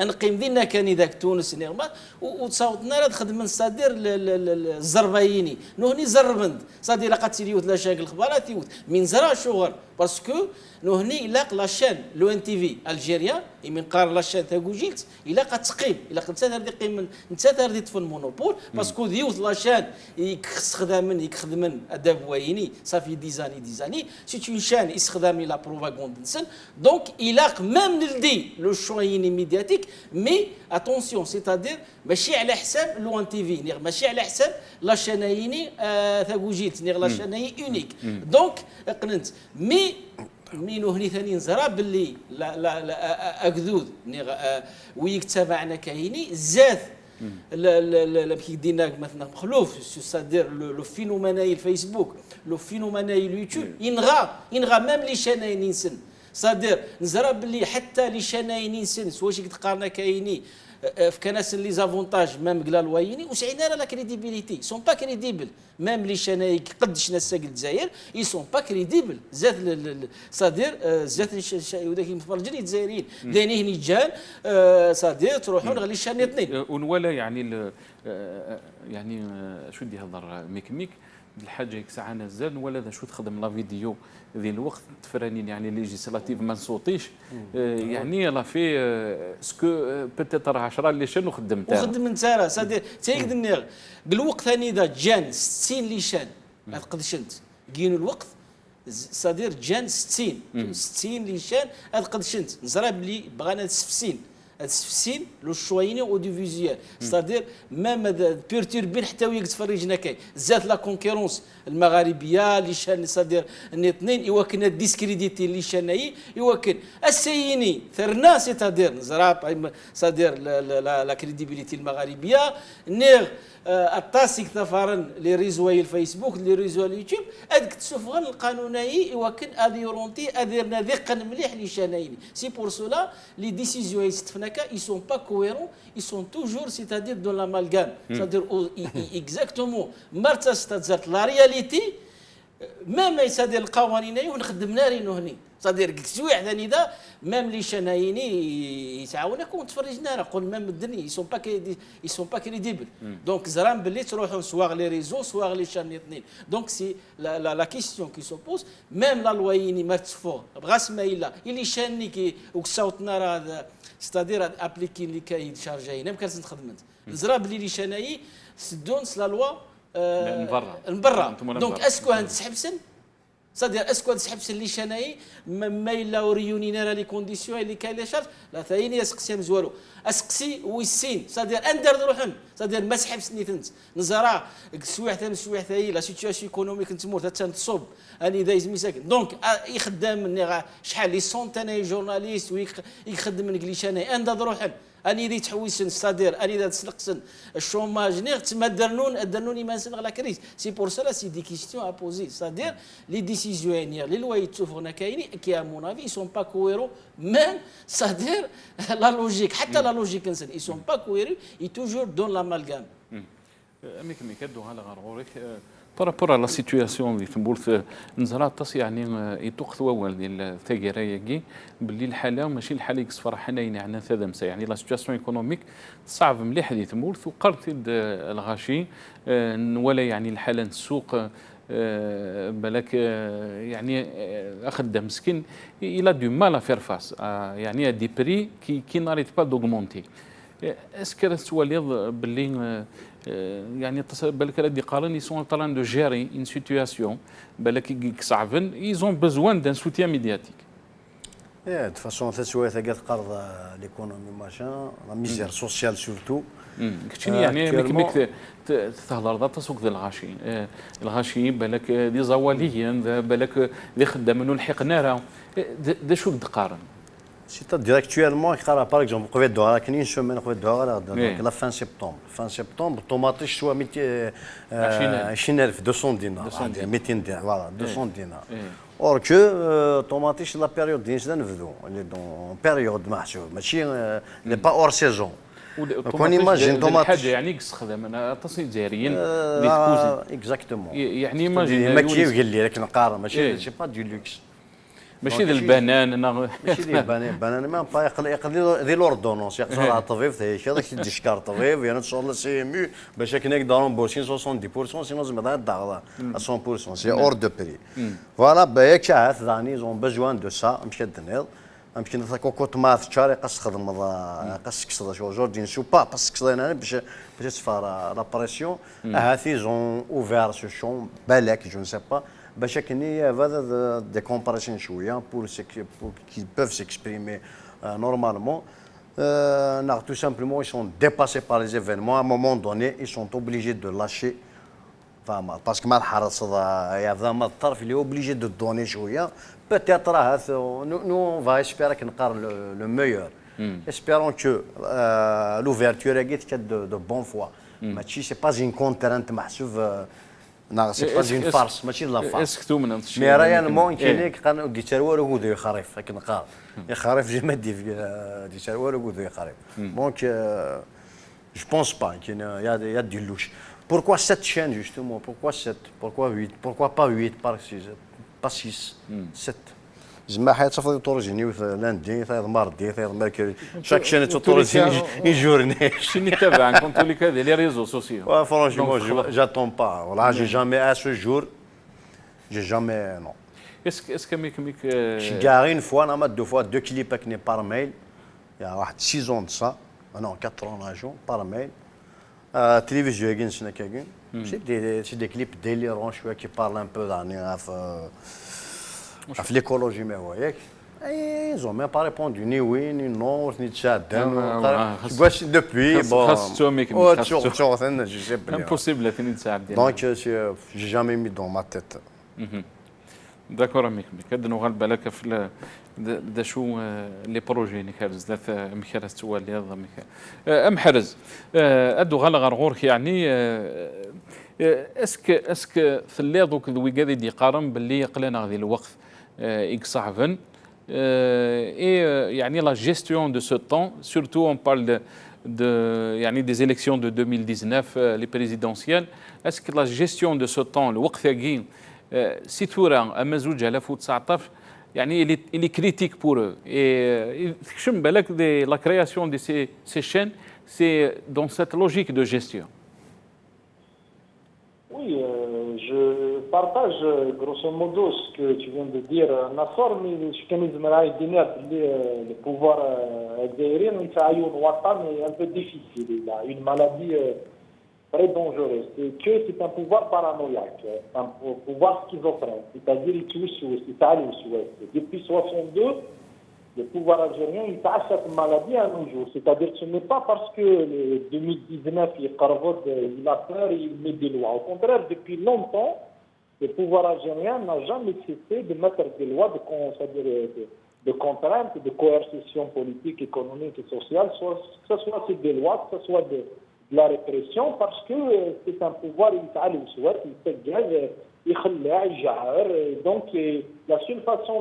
نقيم دينا كان ذاك تونس نغمات وتصاوتنا راه تخدم من صادير الزربايني نهني زربند صادير لقات تيليوت لا شاك الخبارات يوت من زرا شغل باسكو نهني لاق لاشين لو ان تي في الجيريا من قار لاشين تاع جوجيلت الا قد تقيم الا قد تردي قيم انت تردي تفن مونوبول باسكو ديوت لاشين يخدم اداب ويني صافي ديزاني سي اون شان يستخدم لا بروباغوند نسن دونك الاق ميم نلدي لو شويني ميدياتيك مي اتونسيون سيتادير ماشي على حساب لو ان تي في ماشي على حساب لاشينايني تاع جوجيلت لاشيناي اونيك دونك قننت مينو هني ثاني نزرا باللي لا اكذوذ ويك تابعنا كايني زاد لا كي دينا مثلا مخلوف سادير لو فينوميناي الفيسبوك لو فينوميناي اليوتيوب ينغى ميم لي شاناين ينسن صادير نزرا باللي حتى لي شاناين ينسن واش تقارنا كايني في كناس لي زافونتاج ميم قلا الوايني وسعينا لا كريديبيليتي سون با كريديبل ميم لي شاناي قدش ناس الجزائر اي سون با كريديبل زاد صادير زاد وداك المتفرجين الجزائريين داني هني جان صادير تروحون غير لي شان اثنين ونولا يعني يعني شو دي هضر ميك الحاجه هيك ساعه نزال ولا ذا شو تخدم لا فيديو ذي الوقت تفرانين يعني ليجيسلاتيف ما نصوتيش يعني لا في سكو بوتيتر 10 اللي شنو خدمتها وخدمت راه صدير تيقد نير بالوقت ثاني ذا جان 60 لي شان قداش انت كاين الوقت صدير جان 60 لي شان قداش انت نزرا بلي بغانا نسفسين السفسين لو شويني اوديفيزيوال ستادير ميم بيرتوربين حتى ويك تفرجنا كاين زاد لا كونكورونس المغاربيه اللي شان صادير الاثنين يوكن الديسكريديتي اللي شاناي يوكن السيني ثرنا سيتادير نزرا صادير لا كريديبيليتي المغاربيه نير التاسيك ثفرن لي ريزواي الفيسبوك لي ريزواي اليوتيوب ادك تسفغن القانوني يوكن اديرونتي اديرنا ذقن مليح لي شانايني سي بور سولا لي ديسيزيون يستفناكا ils sont pas cohérents ils sont toujours c'est-à-dire dans l'amalgame c'est-à-dire exactement مرتا ستازرت لا رياليتي ميم يسادير القوانين ونخدمنا رينو هني صدير سويع ثاني ذا ميم لي شنايني يتعاونك ونتفرجنا راه قول ميم الدنيا يسون با كريديبل دونك زران باللي تروحوا سواغ لي ريزو سواغ لي شان اثنين دونك سي لا كيستيون كي سو بوز ميم لا لوايني مرتفو بغا سمايلا اللي شاني كي وكساوتنا راه ستادير ابليكي اللي كاين شارجاي ما كانش نخدمت نزرا بلي لي شناي سدون لا لوا من برا دونك اسكو هنتسحبسن صدير اسكو تسحبسن لي شناي ما الا وريونينا راه لي كونديسيون اللي كاين لي شارج لا ثاني اسقسي مزوالو اسقسي ويسين صدير اندر روحن صدير ما سحبسني تنت نزرا سويح ثاني لا سيتواسيون ايكونوميك نتمور حتى تصب اني دايز مساكن دونك يخدم شحال لي سونتاني جورناليست ويخدم من لي شناي اندر روحن اني دي تحويسن صدير اني دا تسلقسن الشوماج نيغ تما درنوني ما نسن على كريس سي بور سلا سي دي كيستيون ا بوزي صدير لي ديسيزيون نيغ لي لوا يتشوفونا كاينين كي ا مون افي سون با كويرو ميم صدير لا لوجيك حتى لا لوجيك نسن اي سون با كويرو اي توجور دون لامالغام اميك كدو على غرورك بارابور لا سيتوياسيون اللي تنقول نزرا تص يعني يتوخ ثوال ديال التاكيرايكي باللي الحاله ماشي الحاله يكسفر حنين يعني ثدمسه يعني لا سيتوياسيون ايكونوميك صعب مليح اللي تنقول وقرت الغاشي ولا يعني الحاله السوق بالك يعني خدام مسكين الى دو مال فير فاس يعني دي بري كي ناريت با دوغمونتي اسكو تواليض باللي يعني بالك راه قارن يسون طران دو جيري اون سيتوياسيون بالك صعبن ايزون بوزوان دان سوتيان ميدياتيك De toute façon, تسوي ثقة قرض l'économie machin, la misère sociale surtout. كتشني يعني ميك تهضر ذا تسوق ذا الغاشي الغاشي بالك دي زواليا بالك دي خدام لحقنا راه دا شو تقارن C'est-à-dire actuellement, par exemple, on peut dire une semaine, on peut dire la fin septembre. Fin septembre, tomate soit 200 dinars, 200 dinars, voilà, 200 dinars. Or que tomate c'est la période d'incident dans période ماشي n'est pas hors saison. كون ايماجين طوماط حاجه يعني تستخدم انا تصنيع جزائريين اللي تكوزي اكزاكتومون يعني ايماجين ما كيف قال لي لك نقارن ماشي سي با دو لوكس ماشي ذا البنان ماشي ذا البنان ما با يقضي ذي لوردونونس يقصر الطبيب هيك هذاك تدي شكار طبيب يعني ان شاء الله سي ام يو باش هكا نقدروا نبوسين 70% سينو زعما ضاع الضغط 100% سي اور دو بري فوالا بايك شاعت ضاني زون بيزوان دو سا مشى الدنيا يمكن نتا كوكوت ماث تشاري قص خدم قص كسر شو جوردين سو با باس كسر انا باش تفار لا بريسيون هاثي زون اوفير سو شون بالك جو نسي با باش كني هذا دي كومباريسيون شويه بور كي بوف سيكسبريمي نورمالمون tout simplement ils sont dépassés par les événements à un moment donné ils sont obligés de lâcher parce que ما الحرص هذا ما الطرف اللي obligé de donner شويه peut-être nous on va espérer qu'on ait le meilleur. Espérons que l'ouverture est de bonne foi. Ce n'est pas une contrainte massive, ce n'est pas une farce, c'est de la farce. Mais réellement, il y a des gens qui ont خريف, خريف jamais des gens qui خريف. Donc, je ne pense pas qu'il y a du louche. Pourquoi cette chaîne justement? Pourquoi 7? Pourquoi 8? Pourquoi pas 8 par 6? Pas 6, 7. زعما حياه تفضل تورجيني لاندي ثايض ماردي ثايض ميركوري شاك شين تورجيني يجورني شنو تابع كنت لك هذه لي ريزو سوسيو فرانشيمون جاتون با ولا جي جامي ا سو جور جي جامي نو اسكو ميك كاع اون فوا انا ما دو فوا دو كليب كني بار ميل يا واحد 6 ans سا نو 4 ans بار ميل تلفزيون كاين سنا كاين سي دي كليب ديليرون شويه كي بارل ان بو داني في l'écologie mais ouais ils ont même pas répondu ni oui ni non ni tchadam depuis bon je sais pas impossible ثاني تساعد donc j'ai jamais mis dans ma tête داكور ميك هاد نوغال بالك في دا شو لي بروجي نكارز ذات مكارز توالي هذا ام حرز ادو غالا غرغورك يعني اسك في اللي دوك ذوي قاعد يقارن باللي يقلنا هذه الوقت صعبا et يعني la gestion de ce temps surtout on parle de يعني des élections de 2019 les présidentielles est-ce que la gestion de ce temps الوقت هاكي سي تورا اما زوج 2019 يعني il est critique pour eux et تكشم بالك la création de ces chaînes c'est dans cette logique de gestion. Oui, je partage grosso modo ce que tu viens de dire, Nassar, mais je connais le pouvoir algérien, est un peu difficile. Il a une maladie très dangereuse. C'est un pouvoir paranoïaque, un pouvoir schizophrène. C'est-à-dire qu'il depuis 62, le pouvoir algérien, il a cette maladie à nos jours. C'est-à-dire que ce n'est pas parce que le 2019, il a peur et il met des lois. Au contraire, depuis longtemps, le pouvoir algérien n'a jamais cessé de mettre des lois de contraintes, de coercition politique, économique et sociale, que ce soit des lois, que ce soit de la répression, parce que c'est un pouvoir, il se gagne, il donc la seule façon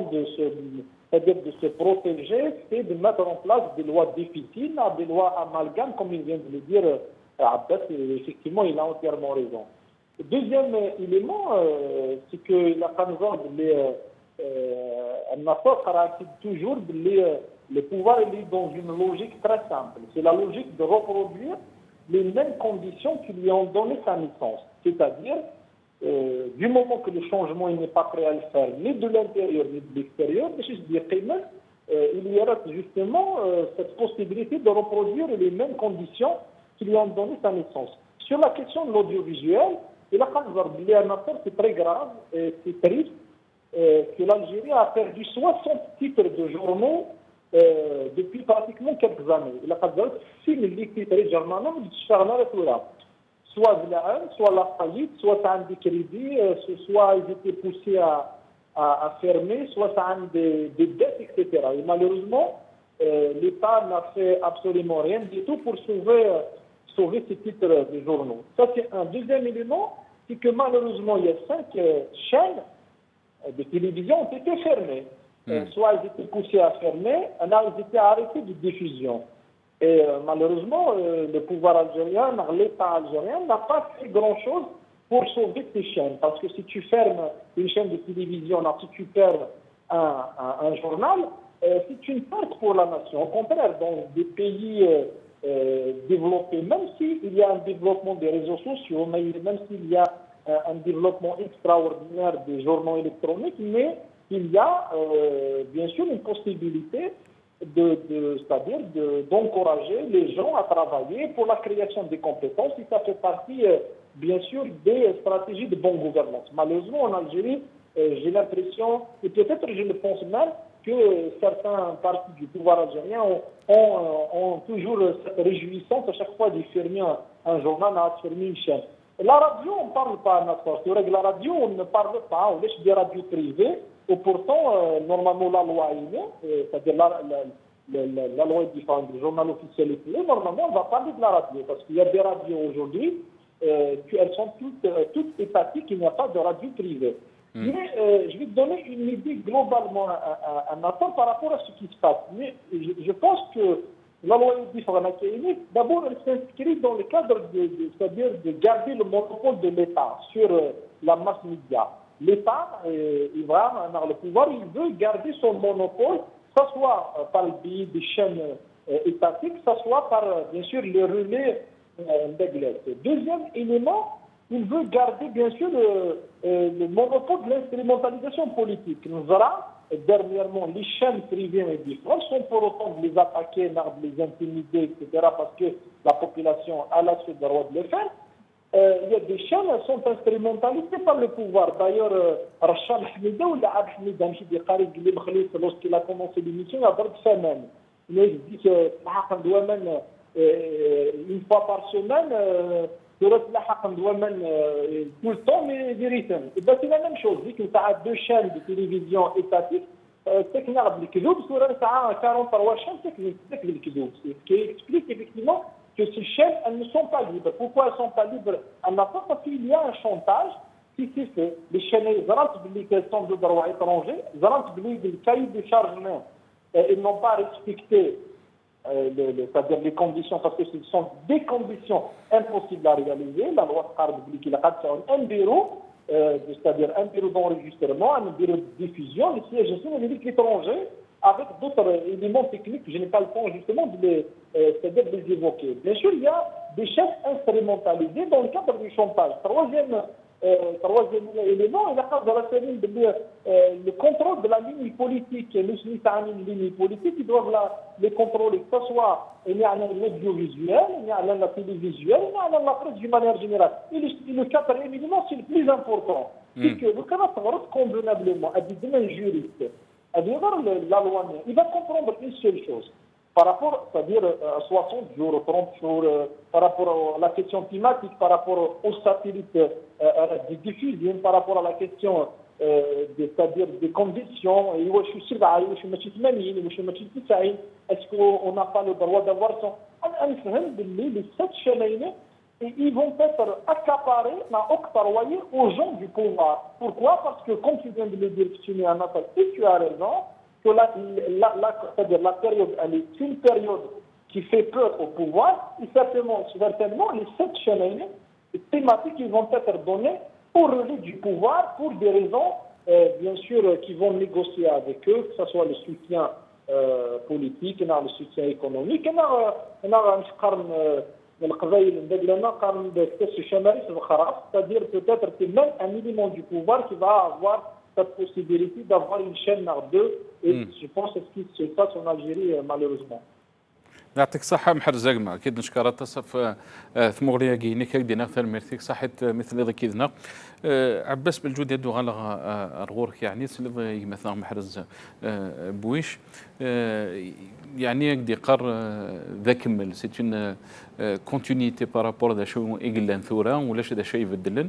c'est-à-dire de se protéger, c'est de mettre en place des lois difficiles, des lois amalgames, comme il vient de le dire Abbas, et effectivement, il a entièrement raison. Le deuxième élément, c'est que la Khanzor, toujours, le pouvoir est dans une logique très simple. C'est la logique de reproduire les mêmes conditions qui lui ont donné sa naissance. C'est-à-dire, du moment que le changement n'est pas prêt à le faire, ni de l'intérieur ni de l'extérieur, il y aura justement cette possibilité de reproduire les mêmes conditions qui lui ont donné sa naissance. Sur la question de l'audiovisuel, c'est très grave et c'est triste que l'Algérie a perdu 60 titres de journaux depuis pratiquement quelques années. Il a pas de 6 000 titres de journaux soit de la haine, soit la faillite, soit ça a des crédits, soit ils étaient poussés à fermer, soit ça a des dettes, etc. Et malheureusement, l'État n'a fait absolument rien du tout pour sauver ces titres de journaux. Ça, c'est un. Deuxième élément, c'est que malheureusement, il y a 5 chaînes de télévision ont été fermées. Soit ils étaient poussés à fermer, alors ils étaient arrêtés de diffusion. Et malheureusement, le pouvoir algérien, l'État algérien n'a pas fait grand-chose pour sauver ces chaînes. Parce que si tu fermes une chaîne de télévision, si tu perds un journal, c'est une perte pour la nation. Au contraire, dans des pays développés, même s'il y a un développement des réseaux sociaux, même s'il y a un développement extraordinaire des journaux électroniques, mais il y a bien sûr une possibilité c'est-à-dire d'encourager les gens à travailler pour la création des compétences, et ça fait partie, bien sûr, des stratégies de bonne gouvernance. Malheureusement, en Algérie, j'ai l'impression, et peut-être je le pense même, que certains partis du pouvoir algérien ont toujours cette réjouissance à chaque fois de fermer un journal, à fermer une chaîne. La radio, on ne parle pas, c'est vrai que la radio, on ne parle pas, on laisse des radios privées, et pourtant, normalement, la loi est c'est-à-dire la loi est différente du journal officiel et privé, normalement, on va parler de la radio, parce qu'il y a des radios aujourd'hui, elles sont toutes étatiques, il n'y a pas de radio privée. Mais je vais te donner une idée globalement un attente par rapport à ce qui se passe. Mais je pense que la loi est différente. D'abord, elle s'inscrit dans le cadre c'est-à-dire de garder le monopole de l'État sur la masse média. L'État, il va dans le pouvoir, il veut garder son monopole, que ce soit par le biais des chaînes étatiques, que ce soit par, bien sûr, les relais d'Eglet. Deuxième élément, il veut garder, bien sûr, le monopole de l'instrumentalisation politique. Nous verrons, dernièrement, les chaînes privées et différentes sont pour autant de les attaquer, de les intimider, etc., parce que la population a la suite de droit de le faire. Il y a des chaînes qui sont instrumentalisées par le pouvoir. D'ailleurs, Rachid Hamida ou Laab Hamida, lorsqu'il a commencé l'émission, il y a 2 semaines. Il dit que une fois par semaine, tout le temps, mais vérité. C'est la même chose. Il dit que tu as 2 chaînes de télévision étatiques, techniques de Kidoub, tu as 43 chaînes techniques de Kidoub. Ce qui explique effectivement que ces chaînes, elles ne sont pas libres. Pourquoi elles ne sont pas libres? Parce qu'il y a un chantage qui s'est fait. Les chaînes, elles sont de droit étranger, le cahier de chargement, ils n'ont pas respecté c'est-à-dire les conditions, parce que ce sont des conditions impossibles à réaliser. La loi de un bureau, c'est-à-dire un bureau d'enregistrement, un bureau de diffusion, le siège ici, on est l'étranger, avec d'autres éléments techniques que je n'ai pas le temps justement de les évoquer. Bien sûr, il y a des chaînes instrumentalisées dans le cadre du chantage. Troisième élément, il y a le contrôle de la ligne politique. Les lignes politiques, ils doivent les contrôler, que ce soit l'audiovisuel, la télévisuelle, la presse d'une manière générale. Et le quatrième élément, c'est le plus important. C'est que le Canada convenablement à des domaines juristes, à travers la loi, il va comprendre une seule chose. Par rapport, c'est-à-dire à 60 jours, 30 jours, par rapport à la question climatique, par rapport aux satellites de diffusion, par rapport à la question c'est-à-dire des conditions, est-ce qu'on n'a pas le droit d'avoir son... Les 7 chaînes, ils vont être accaparés, octroyés aux gens du pouvoir. Pourquoi? Parce que, comme tu viens de le dire, et tu as raison, que c'est-à-dire la période, elle est une période qui fait peur au pouvoir, et certainement les 7 chaînes thématiques qui vont être données au relais du pouvoir pour des raisons, bien sûr, qui vont négocier avec eux, que ce soit le soutien politique, le soutien économique, c'est-à-dire peut-être que même un élément du pouvoir qui va avoir cette possibilité d'avoir une chaîne 2, et je pense que c'est ce qui se passe en Algérie malheureusement. يعطيك الصحة محر زاقما أكيد نشكر تصف ثمغليا كيني كيدينا أكثر مرتك صحة مثل ذا كيدنا عباس بالجود يدو غالغ أرغورك يعني سلذ مثلا محرز بويش يعني يقدي قر ذا كمل سيتون كونتينيتي بارابور ذا شو إقلان ثورة ولاش ذا شيء يبدلن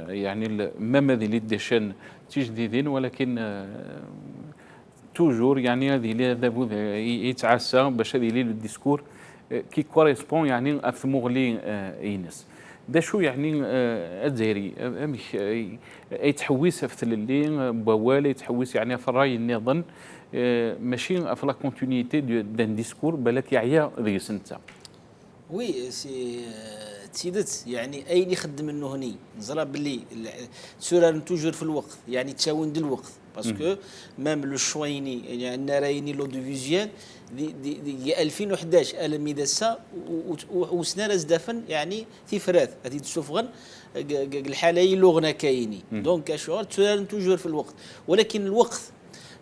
يعني ما ماذي اللي دشان تجديدين ولكن توجور يعني هذه اللي يتعسى باش هذه اللي الديسكور كي كوريسبون يعني افموغلي اينس دا شو يعني الجزائري يتحوس في اللي بوالي يتحوس يعني في الراي النظام ماشي في لا كونتينيتي دان ديسكور بالك يعيا ذي سنتا وي سي تسيدت يعني اين يخدم انه هني نزرى باللي سوران توجور في الوقت يعني تساوند الوقت باسكو مام لو شويني يعني عندنا رايني لو ديفيزيون دي 2011 الم يدسا وسنا راس دفن يعني في فراث هذه تشوفغن الحاله لغنا كايني دونك اشوار سوران توجور في الوقت ولكن الوقت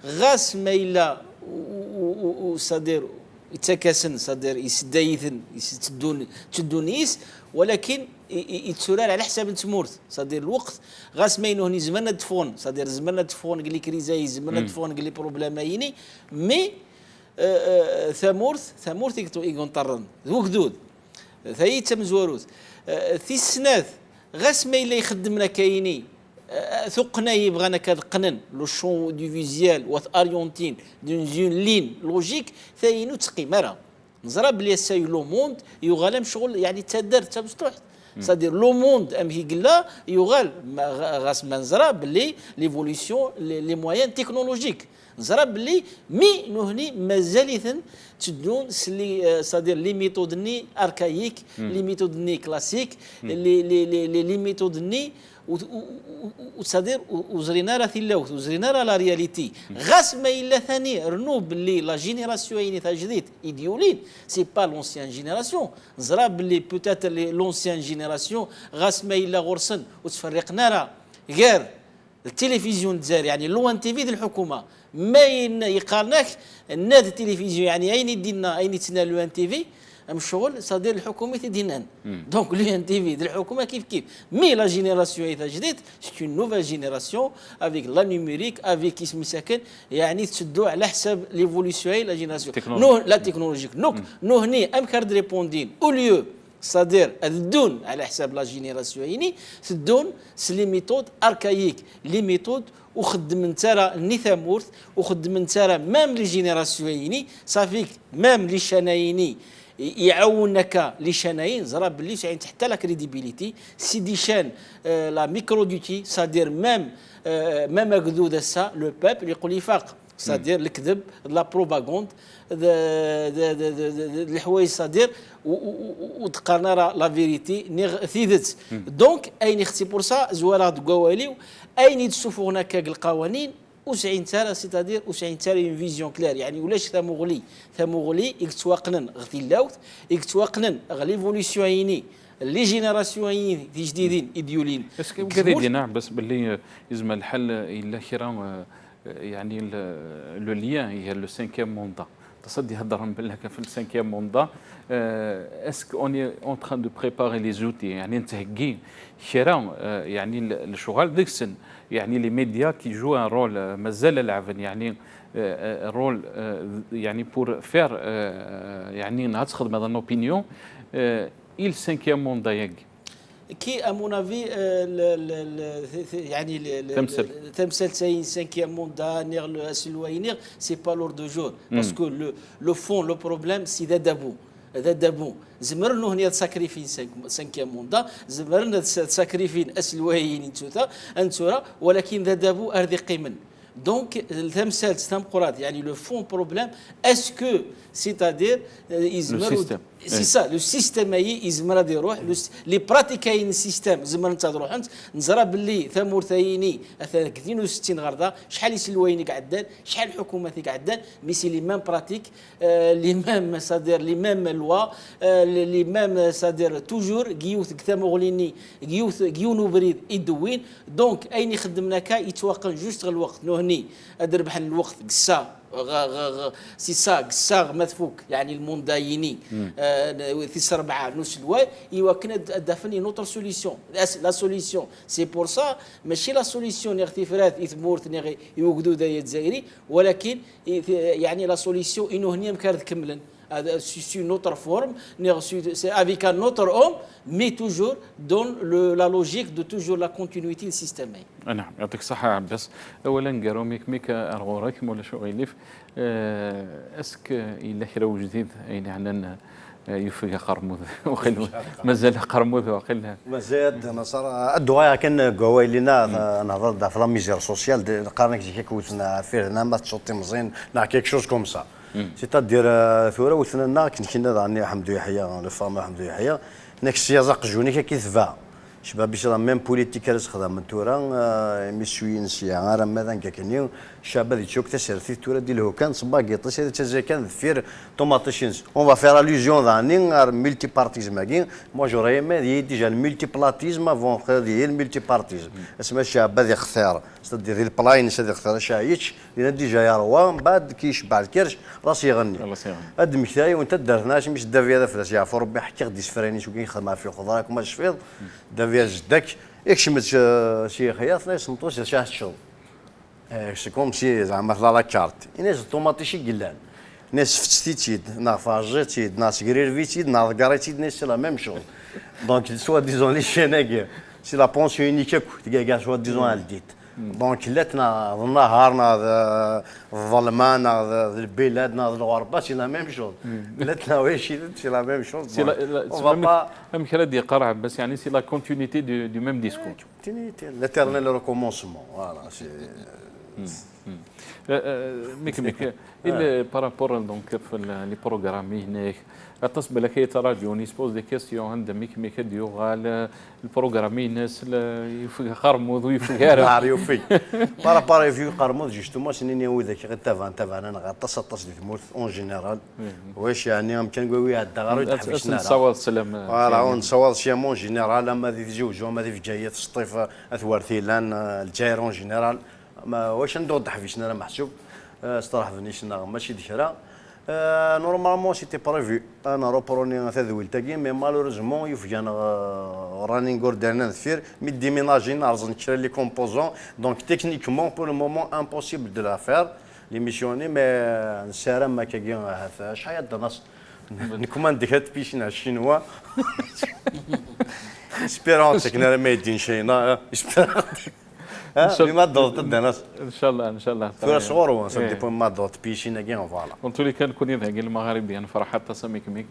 غاس ما الا وصدر يتكاسن صدر يسدايثن تدونيس ولكن يتسولال على حساب تمورت صدر الوقت غاس ما ينهني زماننا تفون صدر زماننا تفون قال لي كريزاي زماننا تفون قال لي بروبليمايني مي ثمورت يقنطرن ذو كدود ثاي تمزوروت في السنات غاس ما الا يخدمنا كايني ثقنا يبغانا كنقنن لو شون دو فيزيال واث اريونتين دون زون لين لوجيك ثاينو تقي مرا نزرى بلي ساي لو موند يغالم شغل يعني تدار تبستوح صدير لو موند ام هي قلا يغال غاس ما نزرى بلي ليفوليسيون لي مويان تكنولوجيك نزرى بلي مي نهني مازاليثن تدون سلي صدير لي ميثود ني اركايك لي ميثود ني كلاسيك لي ميثود ني وصدير وزرينا راه ثلاوث وزرينا راه لا رياليتي غاس ما الا ثاني رنو باللي لا جينيراسيون يعني تاع جديد ايديولين سي با لونسيان جينيراسيون زرا باللي بوتيتر لونسيان جينيراسيون غاس ما الا غرسن وتفرقنا راه غير التلفزيون الجزائري يعني لوان تي في ديال الحكومه ما يقارناك النادي التلفزيون يعني اين يدينا اين يتسنى لوان تي في ام شغل صدير الحكومه تدينان دونك لو ان تي في ديال الحكومه كيف مي لا جينيراسيون تاع جديد سي اون نوفيل جينيراسيون افيك لا نيميريك افيك اسم ساكن يعني تشدوا على حساب ليفوليسيون لا جينيراسيون نو لا تكنولوجيك نو هني ام كارد ريبوندين او ليو صدير الدون على حساب لا جينيراسيون يعني تدون سلي ميثود اركايك لي ميثود وخدم نتا النظام ورث وخدم نتا مام لي جينيراسيون يعني صافيك مام لي شنايني يعاونك لي شناين زرا بلي يعني حتى لا كريديبيليتي سيدي شان لا ميكرو دوتي صادير مام مقدود سا لو بيبل يقول يفاق صادير الكذب لا بروباغوند الحوايج صادير وتقارنا لا فيريتي ثيدت دونك اين اختي بور سا زوالات قواليو اين يتشوفوا هناك القوانين وسعين تالا سيتادير وسعين تالا اون فيزيون كلير يعني ولاش ثمغلي يكتواقنن غتي اللاوت يكتواقنن غليفوليسيون يني لي جينيراسيون يني جديدين ايديولين اسكو كذا دينا بس باللي يزم الحل الا خيرا يعني لو ليان هي لو سانكيام موندا تصدي هضرهم بالك في السانكيام موندا اسكو اوني اون تران دو بريباري لي زوتي يعني نتهكي خيرا يعني الشغل ديك السن يعني لي ميديا كي جو ان رول مازال لعبن يعني رول يعني بور فير يعني نهار تخدم هذا اوبينيون il cinquième monde كي امون افي يعني تمثل ساين سانكيام موند نير السلوينير سي با لور دو جور باسكو لو فون لو بروبليم سي دابو زمرنا هنا تساكريفين سانكيام موندا زمرنا تساكريفين اسلويين انتورا ولكن دابو ارضي قيمن دونك التمثال تنقرات يعني لو فون بروبليم اسكو سيتادير يزمروا سي سا لو سيستيم يزمر يروح لي براتيكاين السيستيم زمر انت تروح انت نزرى باللي ثمور ثايني 62 غرضه شحال يسلويني قعدان شحال الحكومه قعدان مي سي لي ميم براتيك لي ميم صادير لي ميم لوا لي ميم صادير توجور كيوث ثمغليني كيونو بريد يدوين دونك اين يخدمنا كا يتوقن جوست غير الوقت هني ادربح الوقت قسا سي سا قسا مثفوك يعني الموندايني في 4 نص الواي ايوا كنا دافني نوتر سوليسيون لا سوليسيون سي بور سا ماشي لا سوليسيون اغتفرات اثمورت نغي يوجدوا ذا الجزائري ولكن يعني لا سوليسيون انه هني مكارد كملا c'est une autre forme, c'est avec un autre homme, mais toujours dans la logique de toujours la continuité du système. نعم يعطيك الصحة عباس. أولا قالوا ميك أرغورك ولا شو غيليف اسك إلا كراو جديد أين عندنا يفيق قرموذ وخل مازال قرموذ وقلها مازال نصر الدوايا كان قوايلنا نهضر في لا ميزير سوسيال قارنك جي كوتنا فيه ما تصوتي مزيان نا كيك شوز كوم سا سيتادير ثوره وثنا كنا ضعني حمدو يحيى لفام حمدو يحيى ناك السياسه جوني كيثفا شباب باش ميم بوليتيك راس خدام من تورا ميسوين سيا راه ماذا كاكني شباب اللي تشوك تسرثي تورا ديال الهوكان صباكي طيش هذا تجا كان ذفير طوماطيشينز اون فا فير الوزيون ضاني ملتي بارتيزم ماكين موا جوراي ما دي ديجا الملتي بلاتيزم فون خدي الملتي بارتيزم اسمها الشعب هذا اختار ستدير ذي البلاين هذا اختار شايتش لان ديجا يروى من بعد كيشبع الكرش راسي يغني هاد المكتاي وانت درناش مش دافي هذا فلاش يعرفوا ربي حكي غدي سفراني شو كاين خدمه في خضراك ما شفيض دافي جدك يكشمت شي خياط لا يصمتوش شاه الشغل سي كوم سي زعما لا كارت الناس الطوماطي شي قلان ناس فتستيتيد نا فاجيتيد ناس غريرفيتيد نا غاريتيد ناس لا ميم شغل دونك سوا ديزون لي شيناك سي لا بونسيون يونيك تلقى كاع سوا ديزون الديت دونك لاتنا نهارنا الظلمان البلاد الغربه سي لا ميم شوز لاتنا واش سي لا ميم شوز سي لا كلا دي قرع بس يعني سي لا كونتينيتي دو ميم ديسكور كونتينيتي لاترنال ريكومونسمون فوالا سي ميك il par rapport donc في لي بروغرام هناك اتصل لك هي راديو نيسبوز دي كيستيون عند ميك ديوغال البروغرامي الناس يفيق قرموذ ويفيق نهار يوفي بارا يفيق قرموذ جوستومون سنيني هو ذاك غير تافان انا غاطس دي ثمورت اون جينيرال واش يعني يمكن نقول ويا الدغار يتحبسنا نصوض السلام فوالا نصوض شي مون جينيرال اما ذي جوجو ما ذي في جايه السطيف اثوارثيلان الجاير اون جينيرال ما واش ندور تحفيشنا انا محسوب صراحه فنيشنا ماشي ديكرا نورمالمون سيتي بريفو انا روبروني ثاذويل تاكي مي مالوريزمون يفجان راني نقول دارنا ذفير مي ديميناجي نارزن كرا لي كومبوزون دونك تكنيكمون بور لو مومون امبوسيبل دو لا فير ليميسيوني مي نسارا ما كاكي هذا شحال الناس نكوماندي هاد بيشنا الشينوا اسبيرونس كنا ما يدين شينا ما ضغط الناس ان شاء الله ان شاء الله في صغور سدي بون ما ضغط بيشينا كاين فوالا قلت لي كان كوني ذاك المغاربي انا فرحت تصميك ميك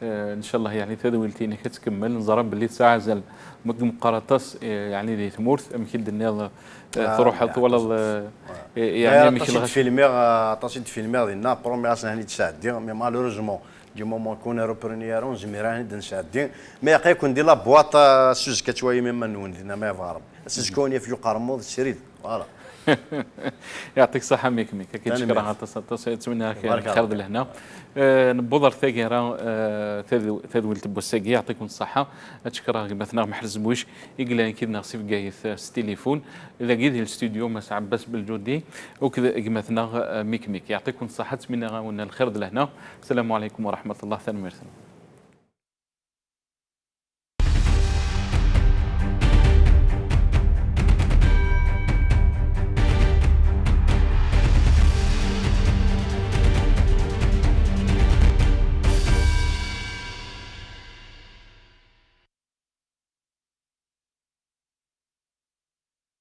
ان شاء الله يعني تدويلتينا كتكمل نزرب باللي ساعه زال مقارطاس يعني دي ثمورت يمكن دنيا تروح ولا يعني يمكن فيلمير عطيت فيلمير ديالنا بروميير سنه هني تساعد مي مالوريزمون دي مومون كون روبرونييرون زميران نساعد مي يكون دي لا بواط سوز كتواي مما نون دينا ما فارب سكوني في قرموض الشريد فوالا يعطيك الصحة ميك أكيد شكرا نتمنى خير لهنا نبوضر ثاقيرا تذويل تبوساقي يعطيكم الصحة أتشكرها مثلا محرز مويش يقلا كيد نغسي في قايث ستيليفون إذا قيد الاستوديو ما عباس بالجودي وكذا مثلا ميك يعطيكم الصحة نتمنى الخير لهنا السلام عليكم ورحمة الله ثاني